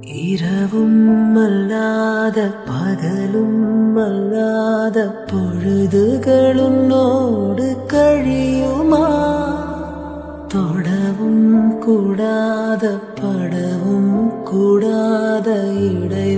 இரவும் அல்லாத பகலும் அல்லாத பொழுதுகளுன்னோடு கழியுமா? தொடவும் கூடாத படவும் கூடாத இடை